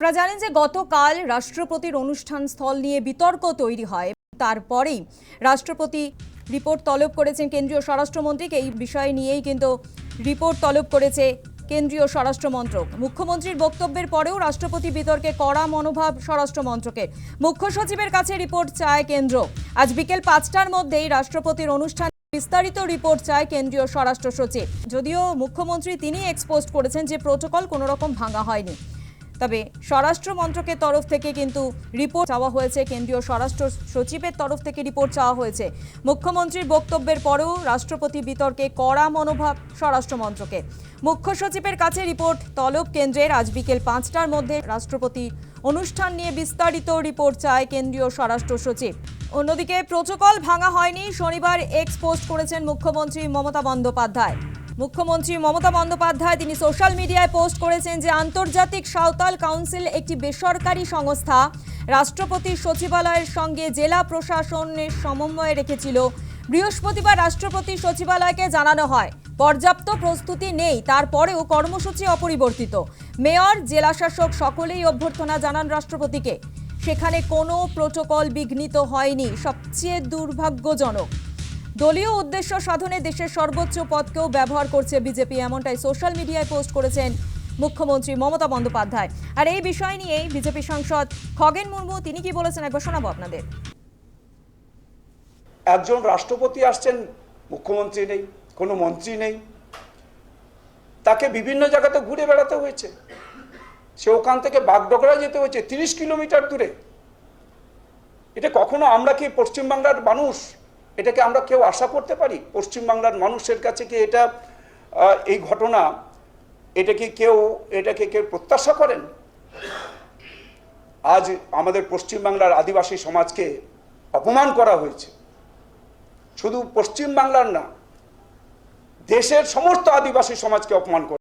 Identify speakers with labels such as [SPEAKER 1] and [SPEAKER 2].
[SPEAKER 1] আপনারা জানেন যে গতকাল রাষ্ট্রপতির অনুষ্ঠান স্থল নিয়ে বিতর্ক তৈরি হয়। তারপরেই রাষ্ট্রপতি রিপোর্ট তলব করেছেন কেন্দ্রীয় স্বরাষ্ট্রমন্ত্রীকে। এই বিষয় নিয়েই কিন্তু রিপোর্ট তলব করেছে কেন্দ্রীয় স্বরাষ্ট্র মন্ত্রক। মুখ্যমন্ত্রীর বক্তব্যের পরেও রাষ্ট্রপতি বিতর্কে কড়া মনোভাব স্বরাষ্ট্র মন্ত্রকের। মুখ্য সচিবের কাছে রিপোর্ট চায় কেন্দ্র। আজ বিকেল ৫টার মধ্যেই রাষ্ট্রপতির অনুষ্ঠান বিস্তারিত রিপোর্ট চায় কেন্দ্রীয় স্বরাষ্ট্র সচিব। যদিও মুখ্যমন্ত্রী তিনি এক্সপোজ করেছেন যে প্রোটোকল কোনো রকম ভাঙা হয়নি, তবে স্বরাষ্ট্র মন্ত্রকের তরফ থেকে কিন্তু রিপোর্ট চাওয়া হয়েছে। কেন্দ্রীয় স্বরাষ্ট্র সচিবের তরফ থেকে রিপোর্ট চাওয়া হয়েছে। মুখ্যমন্ত্রীর বক্তব্যের পরেও রাষ্ট্রপতি বিতর্কে কড়া মনোভাব স্বরাষ্ট্র মন্ত্রকের। মুখ্য সচিবের কাছে রিপোর্ট তলব কেন্দ্রের। আজ বিকেল ৫টার মধ্যে রাষ্ট্রপতি অনুষ্ঠান নিয়ে বিস্তারিত রিপোর্ট চায় কেন্দ্রীয় স্বরাষ্ট্র সচিব। অন্যদিকে প্রোটোকল ভাঙা হয়নি শনিবার পোস্ট করেছেন মুখ্যমন্ত্রী মমতা বন্দ্যোপাধ্যায়। মুখ্যমন্ত্রী মমতা বন্দ্যোপাধ্যায় তিনি সোশ্যাল মিডিয়ায় পোস্ট করেছেন যে আন্তর্জাতিক সাঁওতাল কাউন্সিল একটি বেসরকারি সংস্থা রাষ্ট্রপতির সচিবালয়ের সঙ্গে জেলা প্রশাসনের সমন্বয় রেখেছিল। বৃহস্পতিবার রাষ্ট্রপতি সচিবালয়কে জানানো হয় পর্যাপ্ত প্রস্তুতি নেই, তারপরেও কর্মসূচি অপরিবর্তিত। মেয়র জেলাশাসক সকলেই অভ্যর্থনা জানান রাষ্ট্রপতিকে। সেখানে কোনো প্রোটোকল বিঘ্নিত হয়নি। সবচেয়ে দুর্ভাগ্যজনক, দলীয় উদ্দেশ্য সাধনে দেশের সর্বোচ্চ পদকেও ব্যবহার করছে বিজেপি, এমনটাই সোশ্যাল মিডিয়ায় পোস্ট করেছেন মুখ্যমন্ত্রী মমতা বন্দ্যোপাধ্যায়। আর এই বিষয় নিয়েই বিজেপি সাংসদ খগেন মুর্মু তিনি কি বলেছেন একবার শোনাবো আপনাদের।
[SPEAKER 2] একজন রাষ্ট্রপতি আসছেন, মুখ্যমন্ত্রী নেই, কোনো মন্ত্রী নেই, তাকে বিভিন্ন জায়গাতে ঘুরে বেড়াতে হয়েছে। সে ওখান থেকে বাগডোগরা যেতে হয়েছে ৩০ কিলোমিটার দূরে। এটা কখনো আমরা কি পশ্চিমবাংলার মানুষ এটাকে আমরা কেউ আশা করতে পারি? পশ্চিমবাংলার মানুষের কাছে কি এটা এই ঘটনা এটাকে কেউ প্রত্যাশা করেন? আজ আমাদের পশ্চিমবাংলার আদিবাসী সমাজকে অপমান করা হয়েছে। শুধু পশ্চিমবাংলার না, দেশের সমস্ত আদিবাসী সমাজকে অপমান করা